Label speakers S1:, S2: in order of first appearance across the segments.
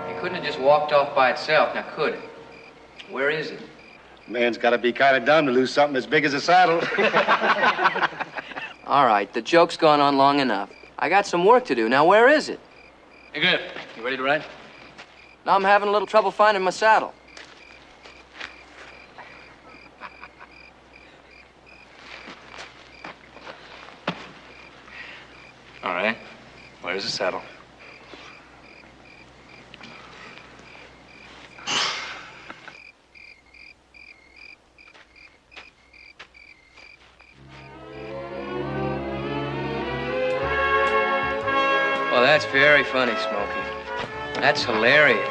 S1: He couldn't have just walked off by itself, now could it? Where is it?
S2: Man's got to be kind of dumb to lose something as big as a saddle.
S1: All right, the joke's gone on long enough. I got some work to do. Now, where is it?
S3: Hey, Griff, you ready to ride?
S1: Now I'm having a little trouble finding my saddle.
S3: All right. Where's the saddle?
S1: Well, that's very funny, Smokey. That's hilarious.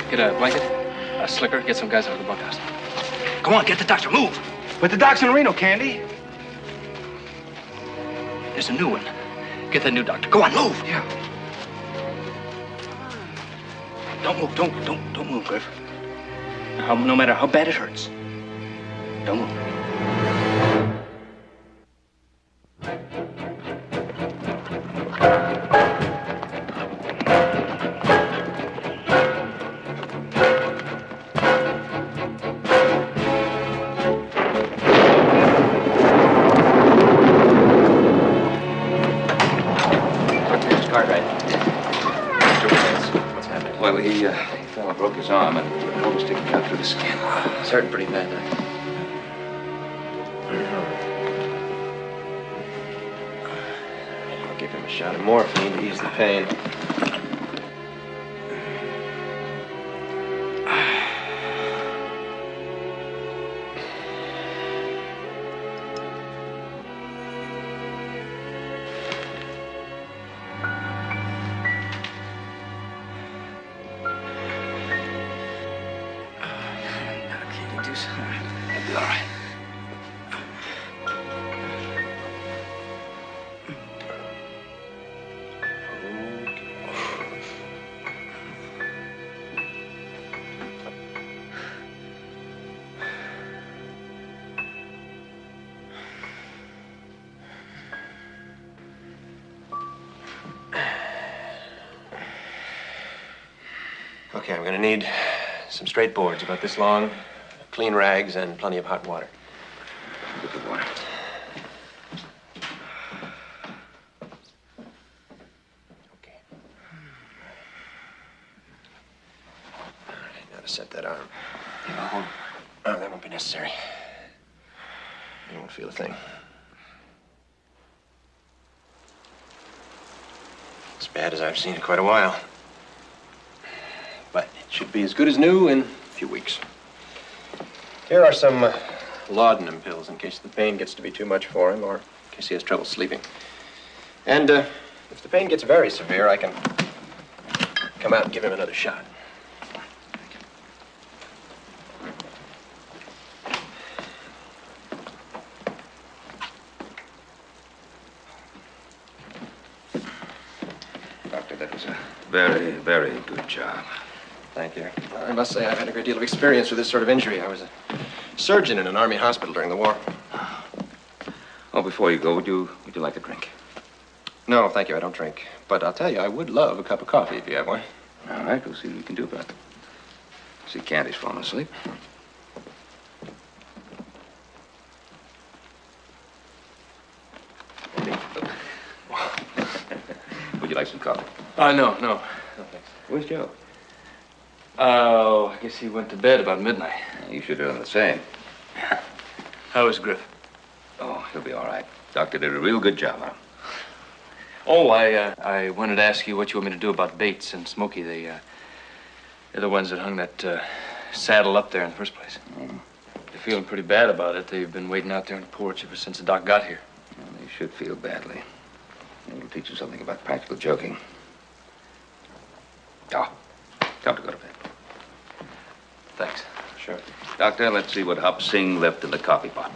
S3: Get a blanket, a slicker, get some guys out of the bunkhouse.
S4: Go on, get the doctor, move.
S2: But the doc's in Reno, Candy.
S4: There's a new one. Get that new doctor. Go on, move.
S2: Yeah.
S4: Don't move, don't move, Griff. No matter how bad it hurts. Don't move.
S5: Well, he fell and broke his arm, and the bone was sticking out through the skin.
S1: It's hurting pretty bad, Doc.
S6: I'll give him a shot of morphine to ease the pain.
S4: It'll be all right.
S6: Okay, I'm gonna need some straight boards about this long, clean rags, and plenty of hot water.
S5: Get the water.
S6: Okay. All right, now to set that arm.
S5: Yeah,
S6: Oh, that won't be necessary. You won't feel a thing. As bad as I've seen in quite a while. But it should be as good as new in a few weeks. Here are some laudanum pills in case the pain gets to be too much for him or in case he has trouble sleeping. And if the pain gets very severe, I can come out and give him another shot.
S5: Doctor, that was a very, very good job.
S6: Thank you. I must say I've had a great deal of experience with this sort of injury. I was a surgeon in an army hospital during the war.
S5: Oh, before you go, would you like a drink?
S6: No, thank you. I don't drink. But I'll tell you, I would love a cup of coffee if you have one.
S5: All right, we'll see what we can do about it. See, Candy's falling asleep. Would you like some coffee?
S3: No, thanks.
S5: Where's Joe?
S3: Oh, I guess he went to bed about midnight.
S5: You should have done the same.
S3: How is Griff?
S5: Oh, he'll be all right. Doctor did a real good job on him.
S3: Oh, I wanted to ask you what you want me to do about Bates and Smokey. They're the ones that hung that saddle up there in the first place.
S5: Mm.
S3: They're feeling pretty bad about it. They've been waiting out there on the porch ever since the doc got here.
S5: Well, they should feel badly. It'll teach them something about practical joking. Oh, time to go to bed.
S3: Thanks.
S6: Sure.
S5: Doctor, let's see what Hup Singh left in the coffee pot.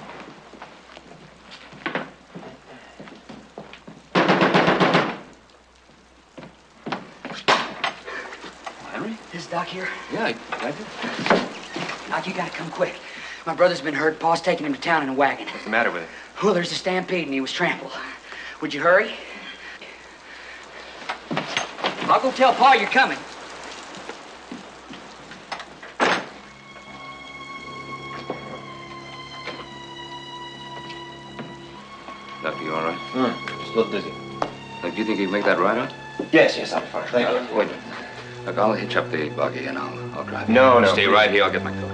S5: Henry?
S7: Is Doc here?
S5: Yeah, I did.
S7: Doc, you gotta come quick. My brother's been hurt. Pa's taking him to town in a wagon.
S6: What's the matter with him?
S7: Well, there's a stampede and he was trampled. Would you hurry? I'll go tell Pa you're coming.
S5: Doctor, you all right?
S6: Just a little dizzy.
S5: Look, do you think you can make that ride out?
S6: Yes, I'll be fine. Thank you.
S5: Wait a minute. Look, I'll hitch up the buggy and I'll drive.
S6: No,
S5: Stay
S6: please.
S5: right here. I'll get my coat.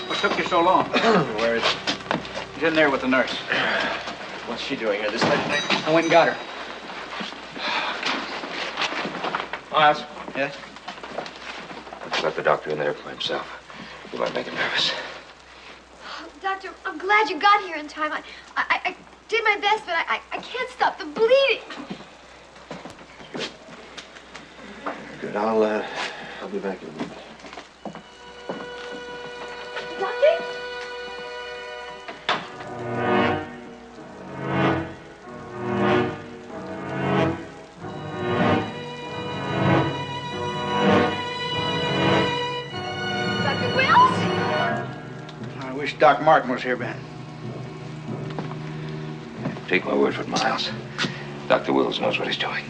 S4: What took you so long?
S6: Where is he?
S4: He's in there with the nurse.
S6: What's she doing here this late at night?
S7: I went and got her.
S6: Miles?
S4: Yes?
S5: Let the doctor in there for himself. You might make him nervous.
S8: Doctor, I'm glad you got here in time. I did my best, but I can't stop the bleeding.
S6: Good. I'll be back in a minute.
S8: Doctor? Dr. Wills?
S4: I wish Doc Martin was here, Ben.
S5: Take my word for it, Miles. Dr. Wills knows what he's doing.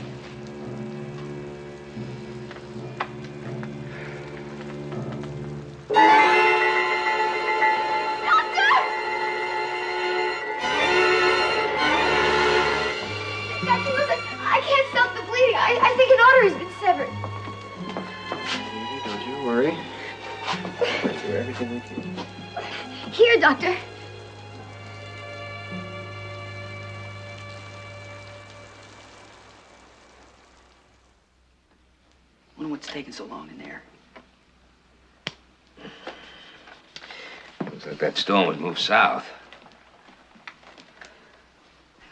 S8: Dr. Wills, I can't stop the bleeding. I think an artery's been severed.
S6: Don't you worry. We'll do everything we can.
S8: Here, Doctor.
S7: Wonder what's taking so long in there.
S5: Looks like that storm was moved south.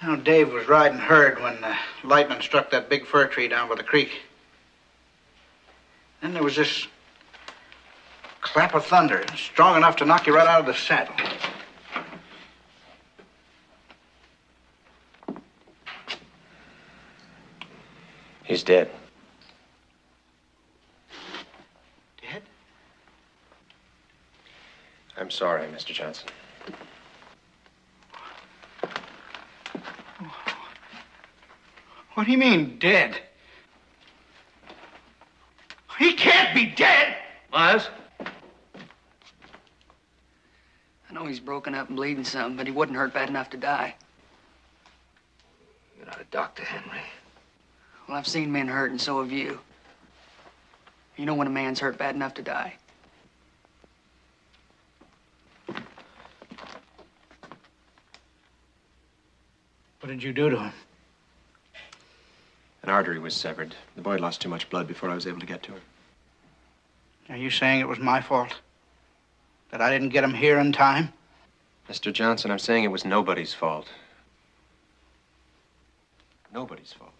S4: You know, Dave was riding herd when lightning struck that big fir tree down by the creek. Then there was this clap of thunder, strong enough to knock you right out of the saddle.
S6: He's dead.
S4: Dead?
S6: I'm sorry, Mr. Johnson.
S4: What do you mean, dead? He can't be dead!
S5: Miles?
S7: I know he's broken up and bleeding some, but he wouldn't hurt bad enough to die.
S5: You're not a doctor, Henry.
S7: Well, I've seen men hurt, and so have you. You know when a man's hurt bad enough to die.
S4: What did you do to him?
S6: An artery was severed. The boy lost too much blood before I was able to get to him.
S4: Are you saying it was my fault? That I didn't get him here in time?
S6: Mr. Johnson, I'm saying it was nobody's fault. Nobody's fault.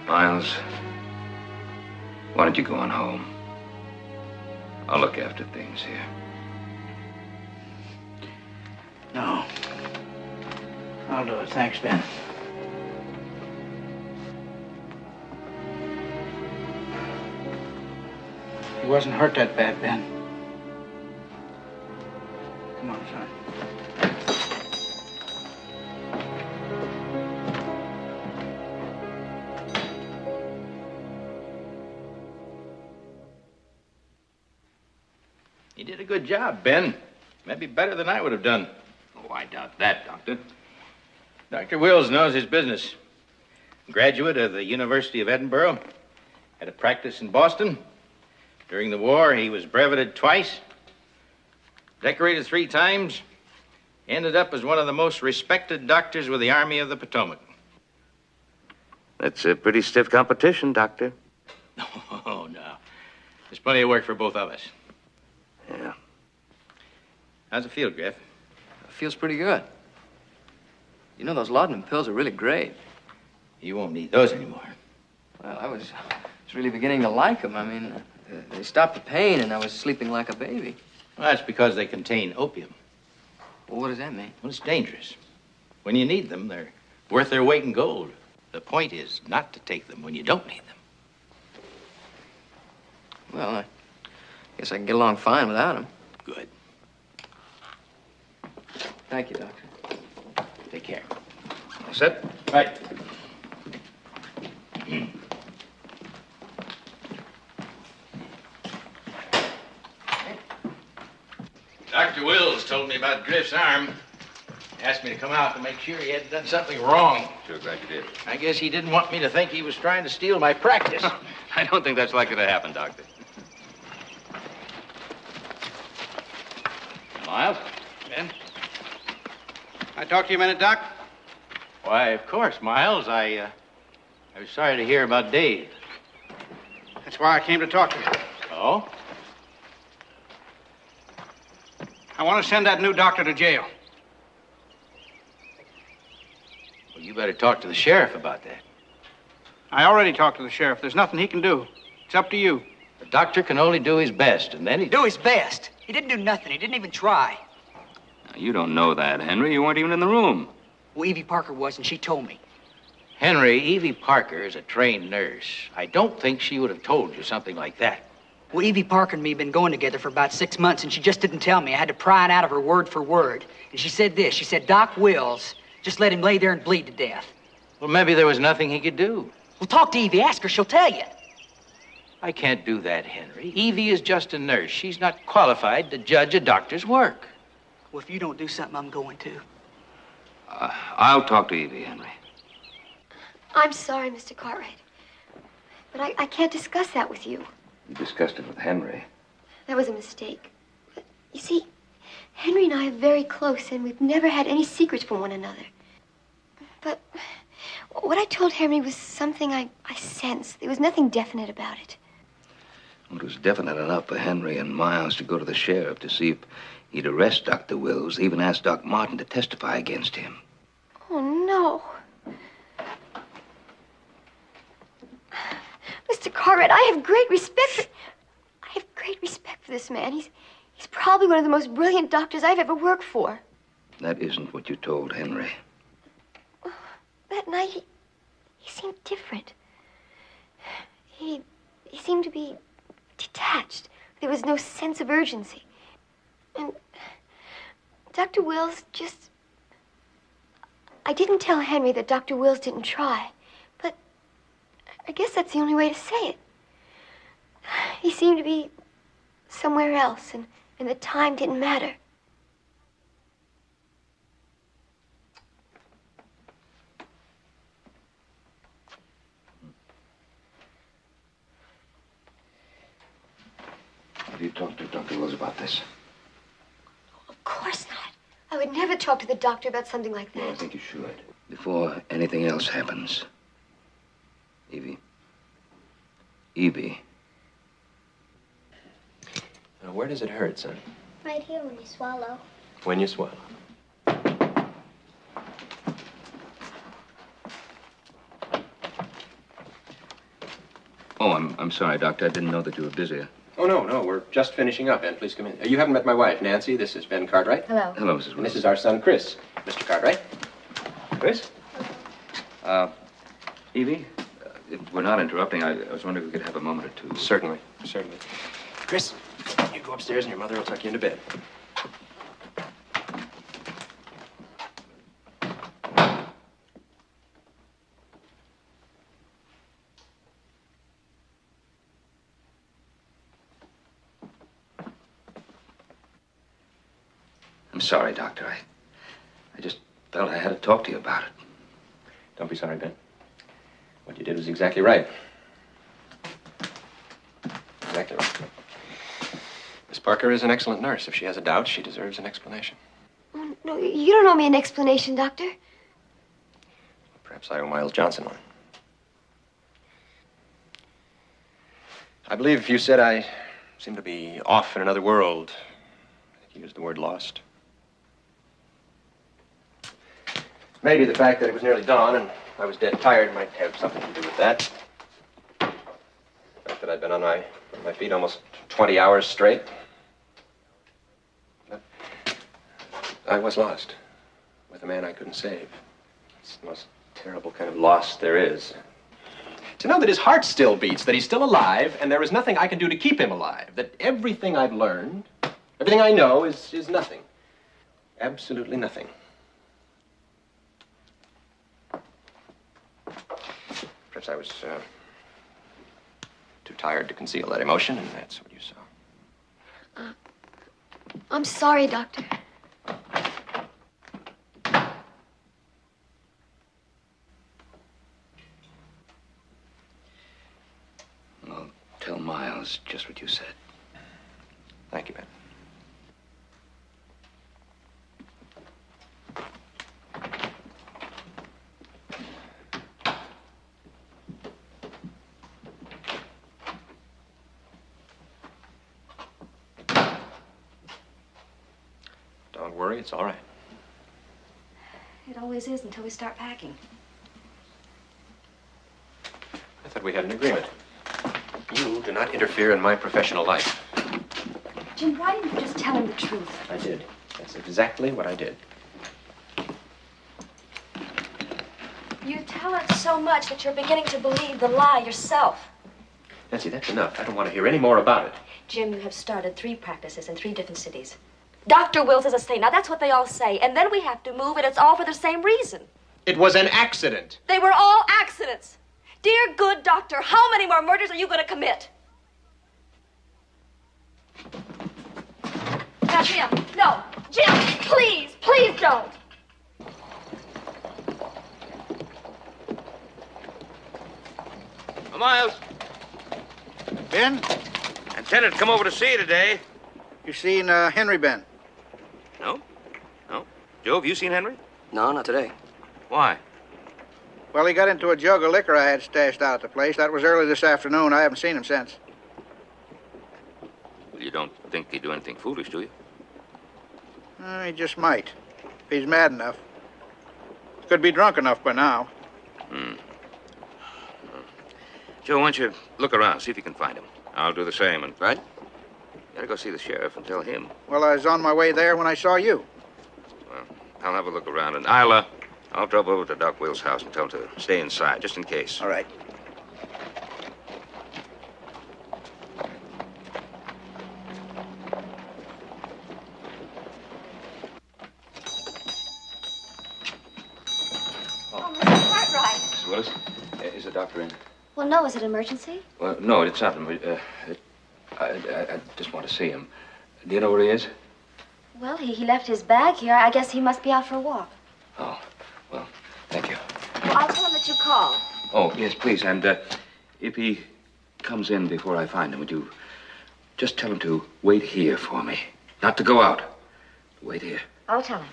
S5: Miles, why don't you go on home? I'll look after things here.
S4: No. I'll do it. Thanks, Ben. He wasn't hurt that bad, Ben. Come on, son.
S9: You did a good job, Ben. Maybe better than I would have done.
S5: Oh, I doubt that, Doctor.
S9: Dr. Wills knows his business. Graduate of the University of Edinburgh. Had a practice in Boston. During the war, he was breveted twice. Decorated 3 times. Ended up as one of the most respected doctors with the Army of the Potomac.
S5: That's a pretty stiff competition, Doctor.
S9: Oh, no. There's plenty of work for both of us.
S5: Yeah.
S9: How's it feel, Griff?
S1: It feels pretty good. You know, those laudanum pills are really great.
S9: You won't need those anymore.
S1: Well, I was really beginning to like them. I mean, they stopped the pain, and I was sleeping like a baby.
S9: Well, that's because they contain opium.
S1: Well, what does that mean?
S9: Well, it's dangerous. When you need them, they're worth their weight in gold. The point is not to take them when you don't need them.
S1: Well, I guess I can get along fine without them.
S9: Good.
S1: Thank you, Doctor.
S9: Take care.
S5: All set?
S9: Right. Dr. Wills told me about Griff's arm. Asked me to come out to make sure he hadn't done something wrong.
S5: Sure glad you did.
S9: I guess he didn't want me to think he was trying to steal my practice.
S5: I don't think that's likely to happen, Doctor. Miles?
S4: Ben? Can I talk to you a minute, Doc?
S9: Why, of course, Miles. I was sorry to hear about Dave.
S4: That's why I came to talk to you.
S9: Oh?
S4: I want to send that new doctor to jail.
S9: Well, you better talk to the sheriff about that.
S4: I already talked to the sheriff. There's nothing he can do. It's up to you.
S9: The doctor can only do his best, and then he...
S7: Do his best. He didn't do nothing. He didn't even try.
S5: Now, you don't know that, Henry. You weren't even in the room.
S7: Well, Evie Parker was, and she told me.
S9: Henry, Evie Parker is a trained nurse. I don't think she would have told you something like that.
S7: Well, Evie Parker and me have been going together for about 6 months, and she just didn't tell me. I had to pry it out of her word for word. And she said this. She said, Doc Wills, just let him lay there and bleed to death.
S9: Well, maybe there was nothing he could do.
S7: Well, talk to Evie. Ask her. She'll tell you.
S9: I can't do that, Henry. Evie is just a nurse. She's not qualified to judge a doctor's work.
S7: Well, if you don't do something, I'm going to.
S5: I'll talk to Evie, Henry.
S8: I'm sorry, Mr. Cartwright. But I can't discuss that with you.
S5: You discussed it with Henry.
S8: That was a mistake. But, you see, Henry and I are very close, and we've never had any secrets from one another. But what I told Henry was something I sensed. There was nothing definite about it.
S5: It was definite enough for Henry and Miles to go to the sheriff to see if he'd arrest Dr. Wills, even ask Doc Martin to testify against him.
S8: Oh, no. Mr. Cartwright, I have great respect for this man. He's probably one of the most brilliant doctors I've ever worked for.
S5: That isn't what you told Henry.
S8: That night, he seemed different. He seemed to be detached. There was no sense of urgency. And Dr. Wills just... I didn't tell Henry that Dr. Wills didn't try, but I guess that's the only way to say it. He seemed to be somewhere else, and the time didn't matter.
S5: Have you talked to Dr. Wills about this?
S8: Of course not. I would never talk to the doctor about something like that.
S5: Well, I think you should. Before anything else happens. Evie. Evie.
S6: Now, where does it hurt, son?
S8: Right here when you swallow.
S6: When you swallow.
S5: Oh, I'm sorry, Doctor. I didn't know that you were busy.
S6: Oh, no, we're just finishing up, Ben. Please come in. You haven't met my wife, Nancy. This is Ben Cartwright.
S8: Hello.
S5: Hello, Mrs.
S6: And
S5: Wills.
S6: this is our son, Chris. Mr. Cartwright. Chris?
S5: Evie, if we're not interrupting, I was wondering if we could have a moment or two.
S6: Certainly. Chris, you go upstairs and your mother will tuck you into bed.
S5: I'm sorry, Doctor. I just felt I had to talk to you about it.
S6: Don't be sorry, Ben. What you did was exactly right. Exactly right. Miss Parker is an excellent nurse. If she has a doubt, she deserves an explanation.
S8: Oh, no, you don't owe me an explanation, Doctor.
S6: Perhaps I owe Miles Johnson one. I believe if you said I seem to be off in another world, you used the word lost. Maybe the fact that it was nearly dawn and I was dead tired might have something to do with that. The fact that I'd been on my feet almost 20 hours straight. But I was lost with a man I couldn't save. It's the most terrible kind of loss there is. To know that his heart still beats, that he's still alive, and there is nothing I can do to keep him alive. That everything I've learned, everything I know is nothing. Absolutely nothing. Perhaps I was too tired to conceal that emotion, and that's what you saw.
S8: I'm sorry, Doctor.
S5: Well, tell Miles just what you said.
S6: Thank you, Ben. Don't worry, it's all right.
S10: It always is until we start packing.
S6: I thought we had an agreement. You do not interfere in my professional life.
S10: Jim, why didn't you just tell him the truth?
S6: I did. That's exactly what I did.
S10: You tell him so much that you're beginning to believe the lie yourself.
S6: Nancy, that's enough. I don't want to hear any more about it.
S10: Jim, you have started 3 practices in 3 different cities. Dr. Wills is a saint. Now, that's what they all say. And then we have to move, and it's all for the same reason.
S6: It was an accident.
S10: They were all accidents. Dear good doctor, how many more murders are you going to commit? Now, Jim, no. Jim, please, please don't.
S9: Miles.
S11: Ben?
S9: Intended to come over to see you today.
S11: You seen Henry, Ben?
S9: No? No? Joe, have you seen Henry?
S1: No, not today.
S9: Why?
S11: Well, he got into a jug of liquor I had stashed out at the place. That was early this afternoon. I haven't seen him since.
S9: Well, you don't think he'd do anything foolish, do you?
S11: He just might, if he's mad enough. Could be drunk enough by now.
S9: Joe, why don't you look around, see if you can find him. I'll do the same, and... Right? You gotta go see the sheriff and tell him.
S11: Well, I was on my way there when I saw you.
S9: Well, I'll have a look around, and I'll drop over to Doc Will's house and tell him to stay inside, just in case.
S11: All right.
S10: Oh, Mr. Cartwright.
S5: Mrs. Willis, is the doctor in?
S10: Well, no, is it emergency?
S5: Well, no, it's not. I just want to see him. Do you know where he is?
S10: Well, he left his bag here. I guess he must be out for a walk.
S5: Oh, well, thank you.
S10: Well, I'll tell him that you called.
S5: Oh, yes, please. And if he comes in before I find him, would you just tell him to wait here for me? Not to go out. Wait here.
S10: I'll tell him.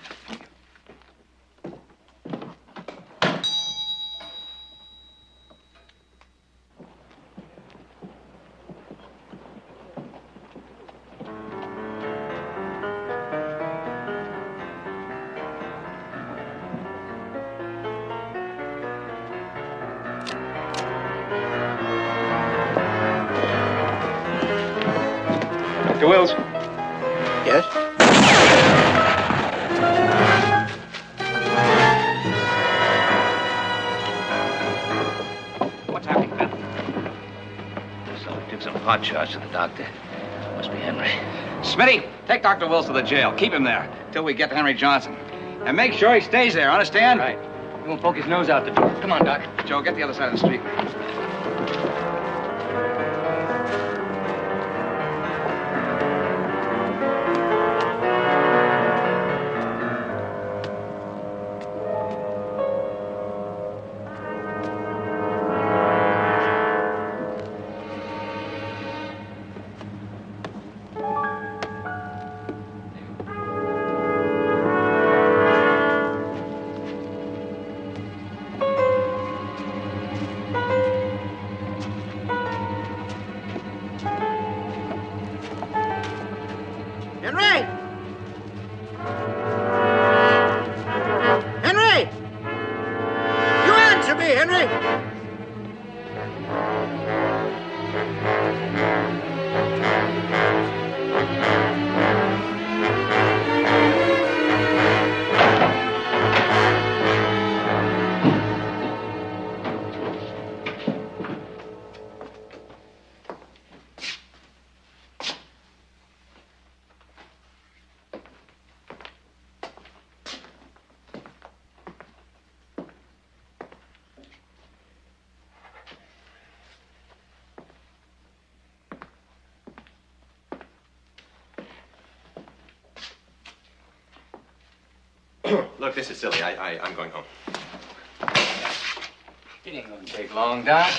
S6: Dr. Wills.
S11: Yes?
S5: What's happening, Ben? So I took some pot shots to the doctor.
S1: Henry.
S5: Smitty, take Dr. Wills to the jail. Keep him there till we get to Henry Johnson. And make sure he stays there, understand?
S1: Right. We won't poke his nose out the door. Come on, Doc.
S5: Joe, get the other side of the street.
S11: Henry! Henry! You answer me, Henry!
S6: Look, this is silly. I'm going home.
S1: It ain't gonna take long, Doc.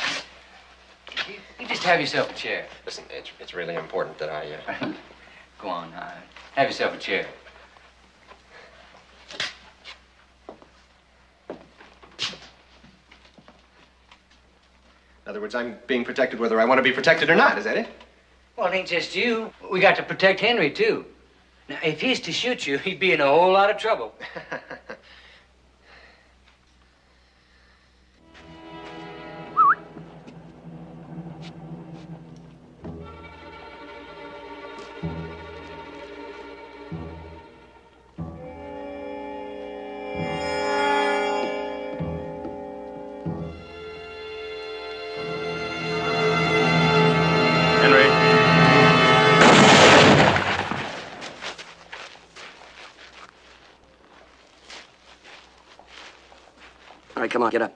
S1: You just have yourself a chair.
S6: Listen, it's really important that I...
S1: Go on, have yourself a chair.
S6: In other words, I'm being protected whether I want to be protected or not. Is that it?
S1: Well, it ain't just you. We got to protect Henry, too. Now, if he's to shoot you, he'd be in a whole lot of trouble.
S12: All right, come on, get up.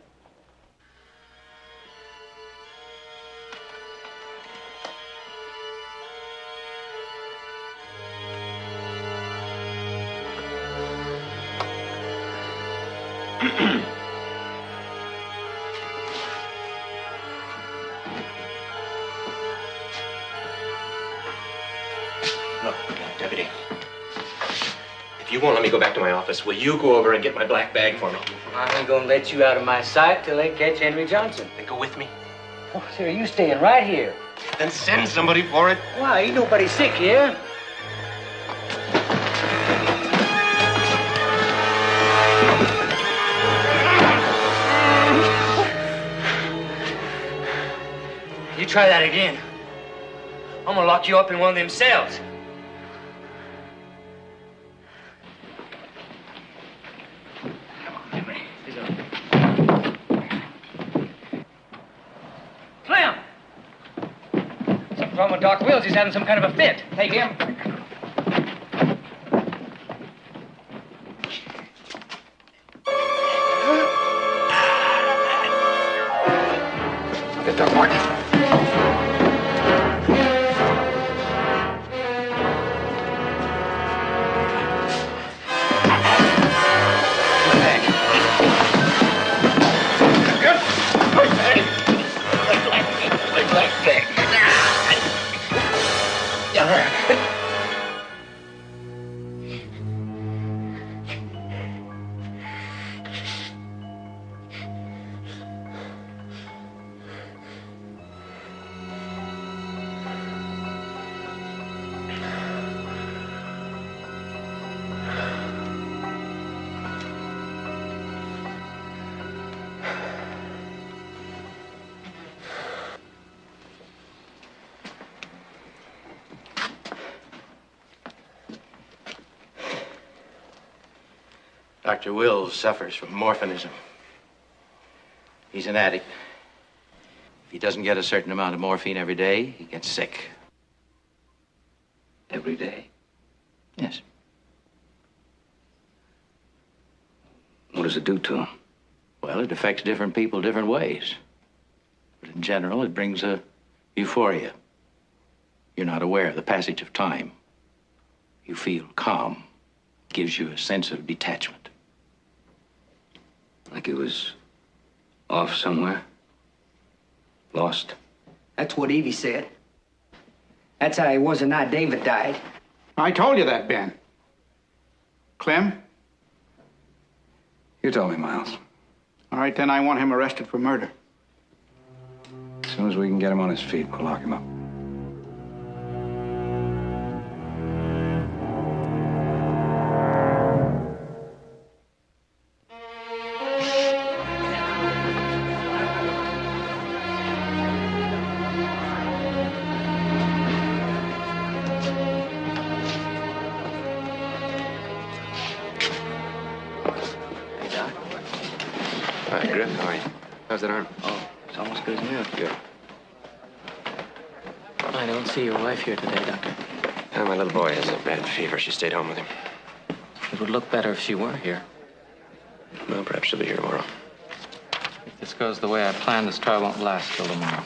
S6: Look, Deputy. If you won't let me go back to my office, will you go over and get my black bag for me?
S1: I ain't gonna let you out of my sight till they catch Henry Johnson.
S6: Then go with me.
S1: Oh, sir, you staying right here.
S6: Then send somebody for it.
S1: Why, ain't nobody sick here. You try that again, I'm gonna lock you up in one of them cells. Slim! Something's wrong with Doc Wills. He's having some kind of a fit. Take him.
S5: Get Doc Martin.
S9: Dr. Wills suffers from morphinism. He's an addict. If he doesn't get a certain amount of morphine every day, he gets sick.
S5: Every day?
S3: Yes.
S5: What does it do to him?
S3: Well, it affects different people different ways. But in general, it brings a euphoria. You're not aware of the passage of time. You feel calm. Gives you a sense of detachment.
S5: Like he was off somewhere? Lost?
S7: That's what Evie said. That's how he was the night David died.
S11: I told you that, Ben. Clem?
S5: You told me, Miles.
S11: All right, then I want him arrested for murder.
S5: As soon as we can get him on his feet, we'll lock him up.
S6: Hi, Griff. How are you? How's that arm?
S1: Oh, it's almost good as new.
S6: Good.
S1: I don't see your wife here today, Doctor.
S6: My little boy has a bad fever. She stayed home with him.
S1: It would look better if she were here.
S6: Well, perhaps she'll be here tomorrow.
S1: If this goes the way I planned, this trial won't last till tomorrow.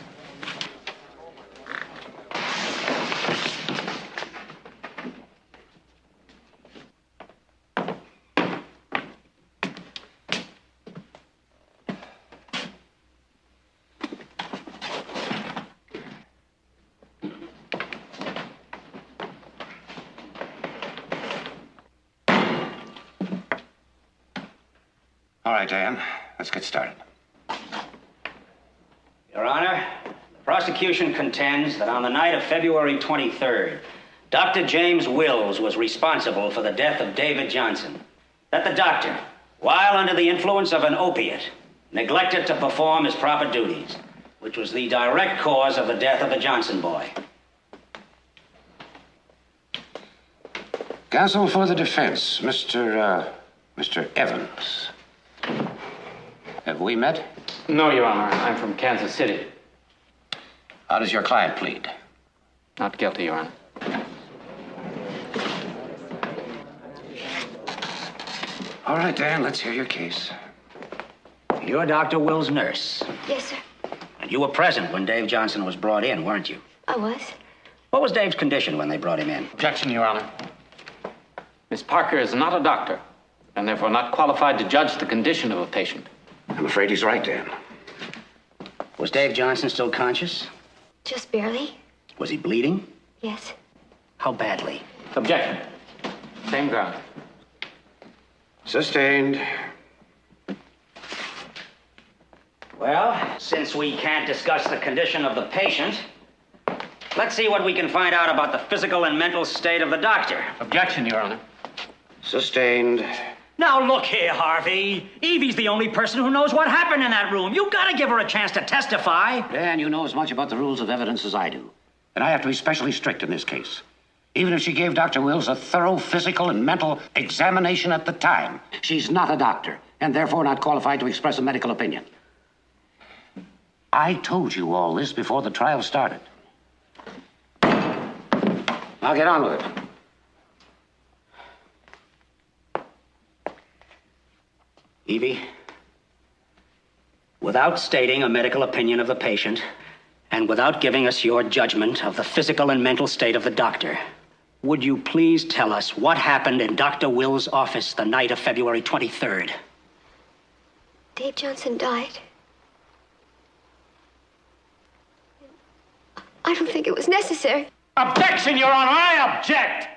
S2: All right, Dan, let's get started.
S13: Your Honor, the prosecution contends that on the night of February 23rd, Dr. James Wills was responsible for the death of David Johnson. That the doctor, while under the influence of an opiate, neglected to perform his proper duties, which was the direct cause of the death of the Johnson boy.
S2: Counsel for the defense, Mr. Evans. Have we met?
S14: No, Your Honor. I'm from Kansas City.
S2: How does your client plead?
S14: Not guilty, Your Honor.
S2: All right, Dan, let's hear your case.
S13: You're Dr. Will's nurse,
S8: Yes, sir.
S13: and you were present when Dave Johnson was brought in, weren't you?
S8: I was.
S13: What was Dave's condition when they brought him in?
S14: Objection, Your Honor. Miss Parker is not a doctor, and therefore not qualified to judge the condition of a patient.
S2: I'm afraid he's right, Dan.
S13: Was Dave Johnson still conscious?
S8: Just barely.
S13: Was he bleeding?
S8: Yes.
S13: How badly?
S14: Objection. Same ground.
S2: Sustained.
S13: Well, since we can't discuss the condition of the patient, let's see what we can find out about the physical and mental state of the doctor.
S14: Objection, Your Honor.
S2: Sustained.
S13: Now, look here, Harvey. Evie's the only person who knows what happened in that room. You've got to give her a chance to testify.
S15: Dan, you know as much about the rules of evidence as I do. And I have to be especially strict in this case. Even if she gave Dr. Wills a thorough physical and mental examination at the time, she's not a doctor, and therefore not qualified to express a medical opinion. I told you all this before the trial started. Now get on with it.
S13: Evie, without stating a medical opinion of the patient, and without giving us your judgment of the physical and mental state of the doctor, would you please tell us what happened in Dr. Will's office the night of February 23rd?
S8: Dave Johnson died. I don't think it was necessary.
S14: Objection, Your Honor. I object.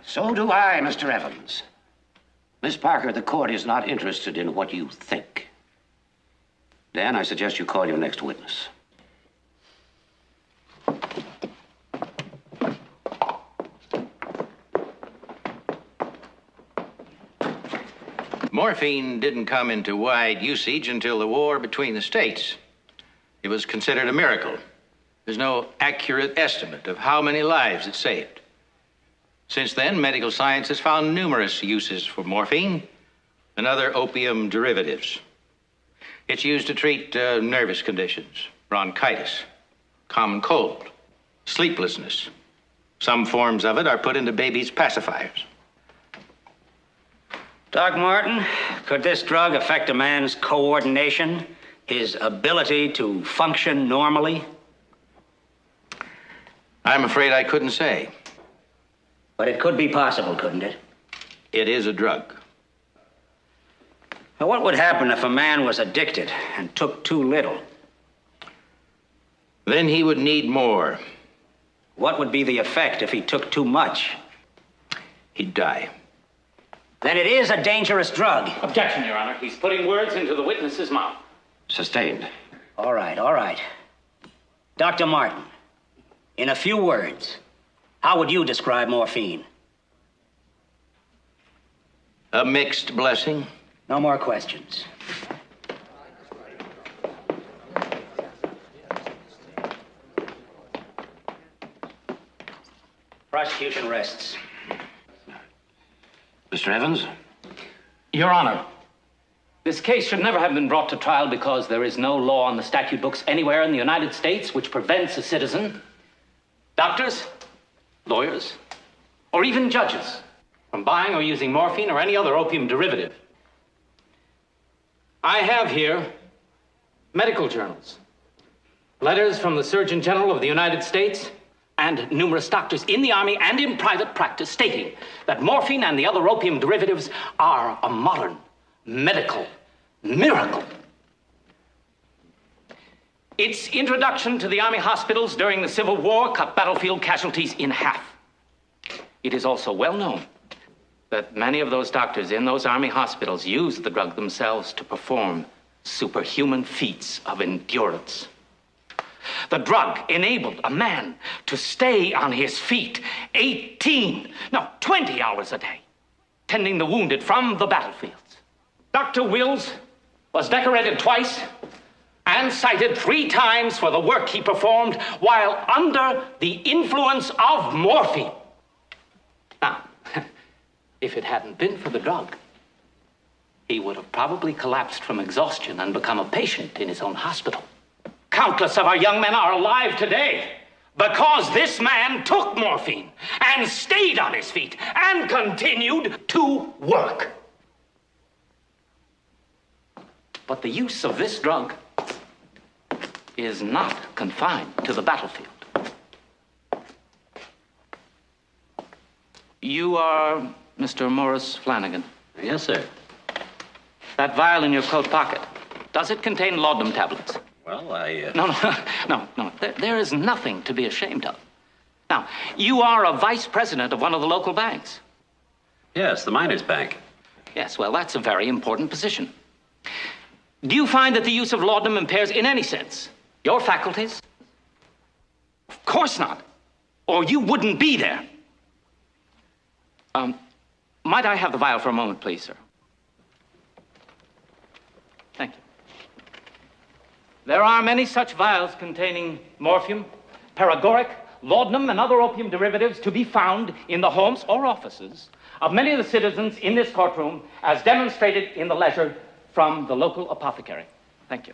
S15: So do I, Mr. Evans. Miss Parker, the court is not interested in what you think. Dan, I suggest you call your next witness.
S9: Morphine didn't come into wide usage until the war between the states. It was considered a miracle. There's no accurate estimate of how many lives it saved. Since then, medical science has found numerous uses for morphine and other opium derivatives. It's used to treat nervous conditions, bronchitis, common cold, sleeplessness,
S3: Some forms of it are put into babies' pacifiers.
S13: Doc Martin, could this drug affect a man's coordination, his ability to function normally?
S3: I'm afraid I couldn't say.
S13: But it could be possible, couldn't it?
S3: It is a drug.
S13: Now, what would happen if a man was addicted and took too little?
S3: Then he would need more.
S13: What would be the effect if he took too much?
S3: He'd die.
S13: Then it is a dangerous drug.
S14: Objection, Your Honor. He's putting words into the witness's mouth.
S15: Sustained.
S13: All right, all right. Dr. Martin, in a few words, how would you describe morphine?
S3: A mixed blessing.
S13: No more questions. Prosecution rests.
S15: Mr. Evans?
S14: Your Honor, this case should never have been brought to trial because there is no law on the statute books anywhere in the United States which prevents a citizen, doctors, lawyers, or even judges from buying or using morphine or any other opium derivative. I have here medical journals, letters from the Surgeon General of the United States, and numerous doctors in the Army and in private practice stating that morphine and the other opium derivatives are a modern medical miracle. Its introduction to the Army hospitals during the Civil War cut battlefield casualties in half. It is also well known that many of those doctors in those Army hospitals used the drug themselves to perform superhuman feats of endurance. The drug enabled a man to stay on his feet 20 hours a day, tending the wounded from the battlefields. Dr. Wills was decorated twice and cited 3 times for the work he performed while under the influence of morphine. Now, if it hadn't been for the drug, he would have probably collapsed from exhaustion and become a patient in his own hospital. Countless of our young men are alive today because this man took morphine and stayed on his feet and continued to work. But the use of this drug is not confined to the battlefield. You are Mr. Morris Flanagan?
S12: Yes, sir.
S14: That vial in your coat pocket, does it contain laudanum tablets?
S12: Well,
S14: No. There is nothing to be ashamed of. Now, you are a vice president of one of the local banks.
S12: Yes, the Miners Bank.
S14: Yes, well, that's a very important position. Do you find that the use of laudanum impairs in any sense your faculties? Of course not, or you wouldn't be there. Might I have the vial for a moment, please, sir? Thank you. There are many such vials containing morphium, paregoric, laudanum, and other opium derivatives to be found in the homes or offices of many of the citizens in this courtroom, as demonstrated in the letter from the local apothecary. Thank you.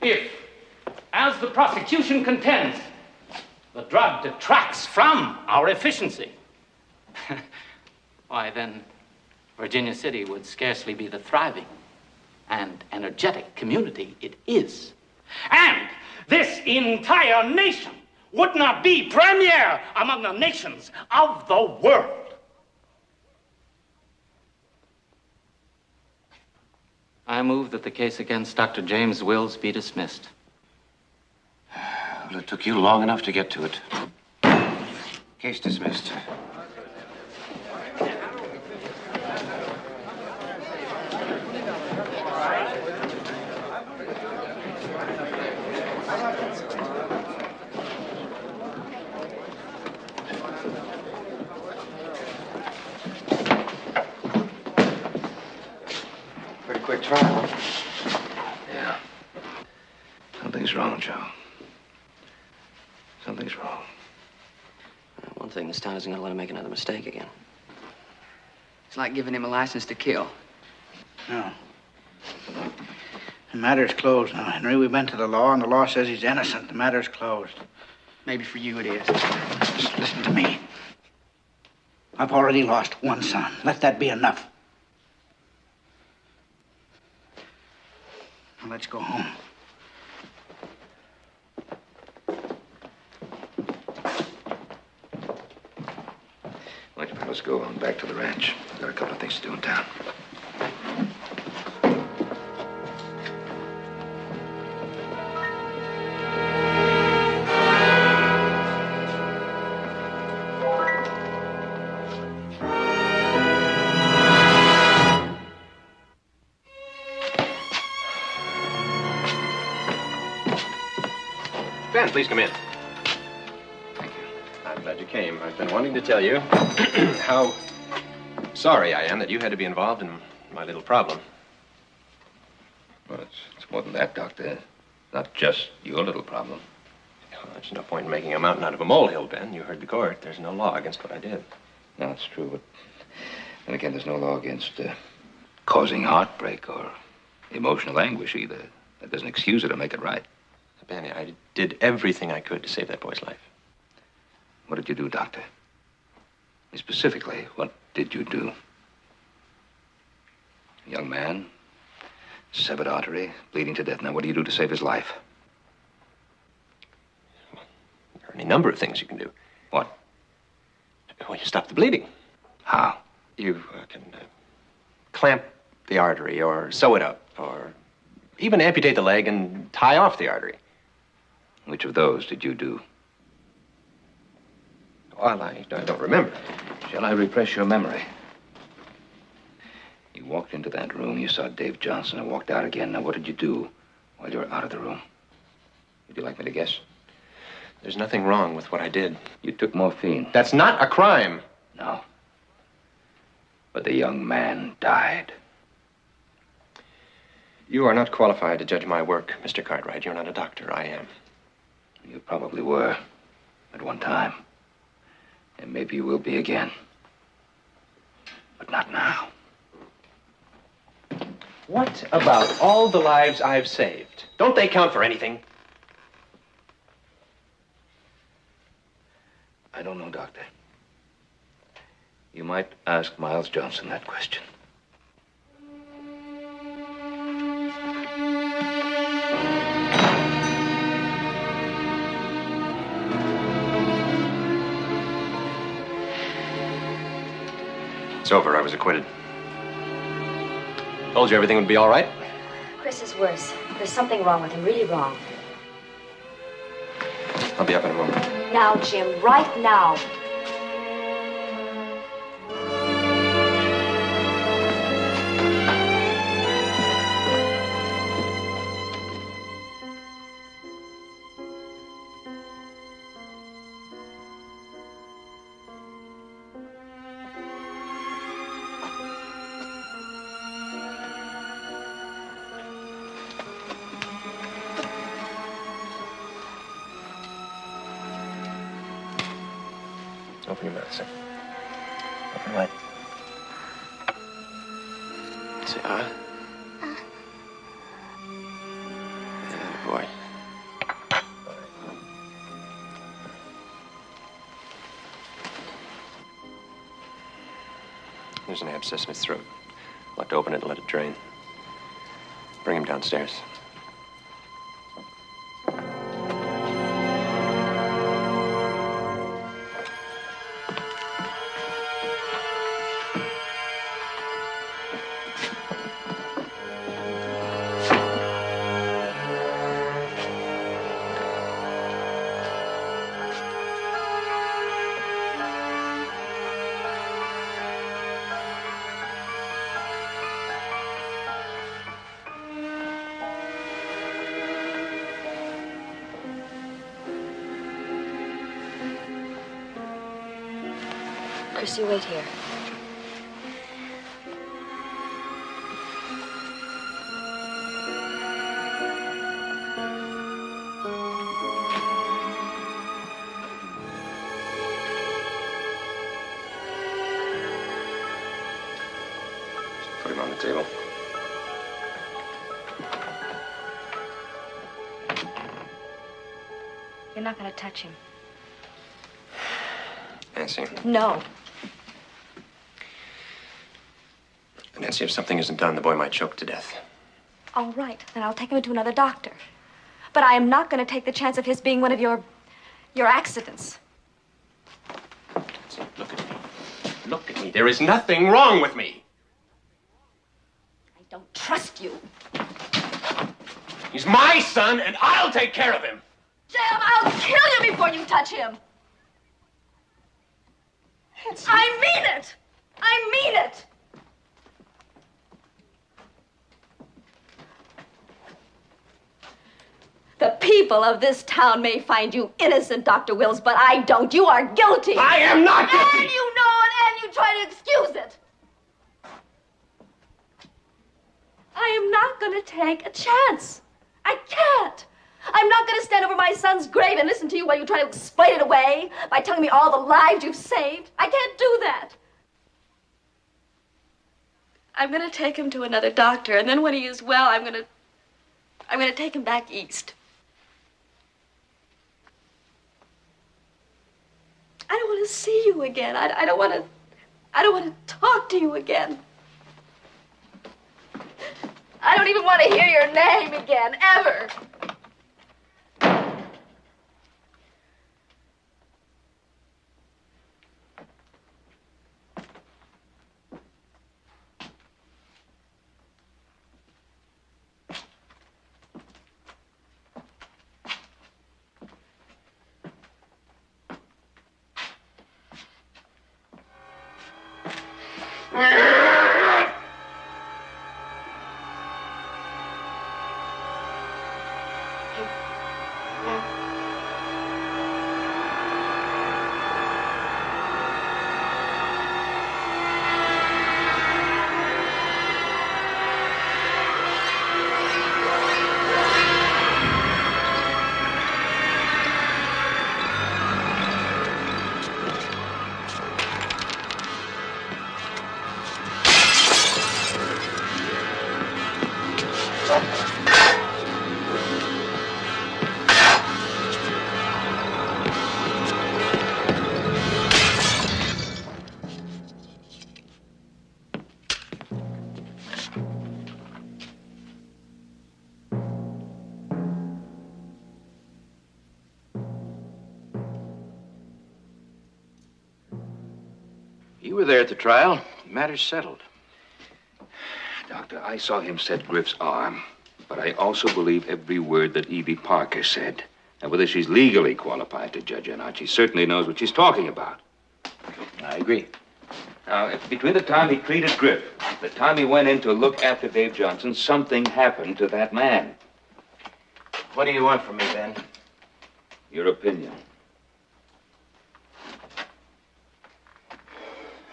S14: If, as the prosecution contends, the drug detracts from our efficiency, why then Virginia City would scarcely be the thriving and energetic community it is. And this entire nation would not be premier among the nations of the world. I move that the case against Dr. James Wills be dismissed.
S15: Well, it took you long enough to get to it. Case dismissed.
S2: Pretty quick trial. Yeah. Something's wrong, Joe. Something's wrong.
S12: One thing, this town isn't going to let him make another mistake again.
S7: It's like giving him a license to kill.
S11: No. The matter's closed now, Henry. We went to the law, and the law says he's innocent. The matter's closed. Maybe for you it is. Just listen to me. I've already lost one son. Let that be enough. Now let's go home.
S5: Why don't you fellas go on back to the ranch? I've got a couple of things to do in town.
S6: Ben, please come in.
S5: Thank you.
S6: I'm glad you came. I've been wanting to tell you how sorry I am that you had to be involved in my little problem.
S5: Well, it's more than that, Doctor. Not just your little problem.
S6: Well, there's no point in making a mountain out of a molehill, Ben. You heard the court. There's no law against what I did.
S5: No, it's true, but then again, there's no law against causing heartbreak or emotional anguish either. That doesn't excuse it or make it right.
S6: Ben, I did everything I could to save that boy's life.
S5: What did you do, Doctor? Specifically, what did you do? A young man, severed artery, bleeding to death. Now, what do you do to save his life?
S6: There are any number of things you can do.
S5: What?
S6: Well, you stop the bleeding.
S5: How?
S6: You can clamp the artery or sew it up or even amputate the leg and tie off the artery.
S5: Which of those did you do?
S6: Well, I don't remember.
S5: Shall I refresh your memory? You walked into that room, you saw Dave Johnson, and walked out again. Now, what did you do while you were out of the room? Would you like me to guess?
S6: There's nothing wrong with what I did.
S5: You took morphine.
S6: That's not a crime.
S5: No. But the young man died.
S6: You are not qualified to judge my work, Mr. Cartwright. You're not a doctor. I am.
S5: You probably were at one time. And maybe you will be again. But not now.
S6: What about all the lives I've saved? Don't they count for anything?
S5: I don't know, Doctor. You might ask Miles Johnson that question.
S6: It's over. I was acquitted. Told you everything would be all right.
S10: Chris is worse. There's something wrong with him, really wrong.
S6: I'll be up in a moment.
S10: Now, Jim, right now.
S6: Open your mouth, sir. Open wide. Say, yeah, boy. There's an abscess in his throat. I'll have to open it and let it drain. Bring him downstairs.
S10: Chris, you wait here.
S6: Put him on the table.
S10: You're not going to touch him.
S6: Nancy.
S10: No.
S6: Nancy, if something isn't done, the boy might choke to death.
S10: All right, then I'll take him to another doctor. But I am not going to take the chance of his being one of your accidents.
S6: Nancy, look at me. Look at me. There is nothing wrong with me.
S10: I don't trust you.
S6: He's my son, and I'll take care of him.
S10: Jim, I'll kill you before you touch him.
S6: Nancy.
S10: I mean it. I mean it. The people of this town may find you innocent, Dr. Wills, but I don't. You are guilty.
S6: I am not guilty.
S10: And you know it, and you try to excuse it. I am not going to take a chance. I can't. I'm not going to stand over my son's grave and listen to you while you try to explain it away by telling me all the lives you've saved. I can't do that. I'm going to take him to another doctor, and then when he is well, I'm going to take him back east. I don't want to see you again. I don't want to talk to you again. I don't even want to hear your name again, ever.
S3: You were there at the trial. Matters settled.
S5: Doctor, I saw him set Griff's arm, but I also believe every word that Evie Parker said. And whether she's legally qualified to judge or not, she certainly knows what she's talking about.
S3: I agree.
S5: Now, between the time he treated Griff, the time he went in to look after Dave Johnson, something happened to that man.
S3: What do you want from me, Ben?
S5: Your opinion.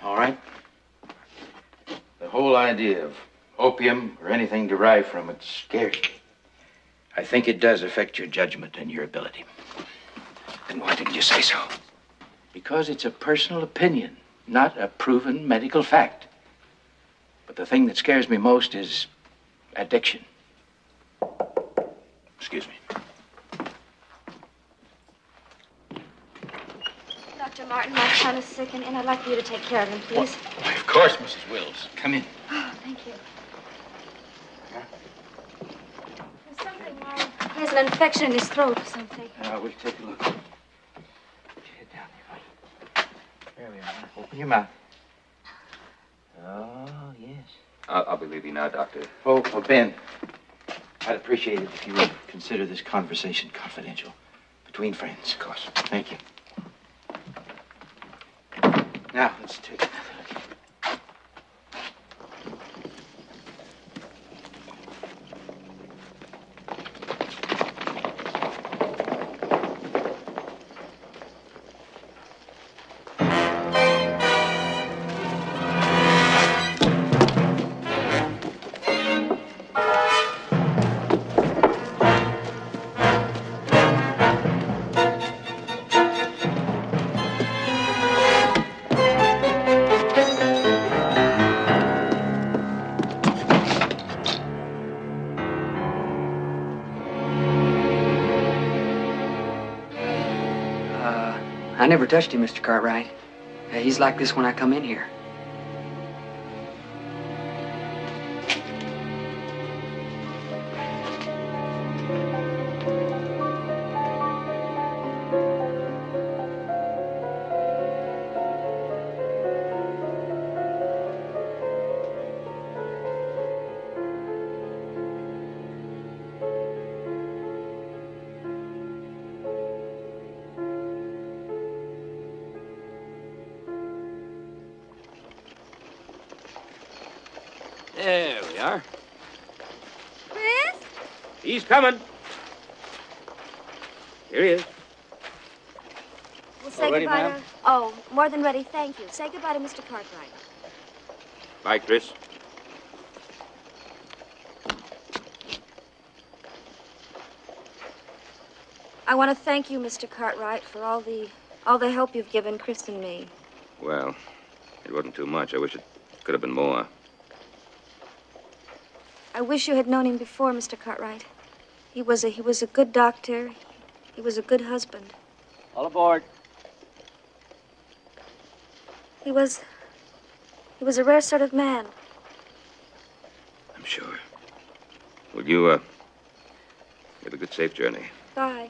S3: All right. The whole idea of opium or anything derived from it scares me. I think it does affect your judgment and your ability.
S5: Then why didn't you say so?
S3: Because it's a personal opinion, not a proven medical fact. But the thing that scares me most is addiction.
S5: Excuse me.
S10: Dr. Martin, my son is sick, and I'd like for you to take care of him, please.
S3: Why, of course, Mrs. Wills. Come in.
S10: Oh, thank you. There's something wrong. He has an infection in his throat or something.
S3: We'll take a look. Put your head down there, buddy. There we are. Open your mouth. Oh, yes.
S5: I'll be leaving now, Doctor.
S3: Oh, Ben, I'd appreciate it if you would consider this conversation confidential. Between friends. Of course. Thank you. Now, let's take another look.
S7: I never touched him, Mr. Cartwright. He's like this when I come in here.
S5: There we are.
S10: Chris?
S5: He's coming. Here he is.
S10: We'll say
S5: All ready,
S10: goodbye
S5: ma'am?
S10: to... Oh, more than ready, thank you. Say goodbye to Mr. Cartwright.
S5: Bye, Chris.
S10: I want to thank you, Mr. Cartwright, for all the help you've given Chris and me.
S5: Well, it wasn't too much. I wish it could have been more.
S10: I wish you had known him before, Mr. Cartwright. He was a good doctor. He was a good husband.
S12: All aboard.
S10: He was a rare sort of man.
S5: I'm sure. Will you, have a good, safe journey.
S10: Bye.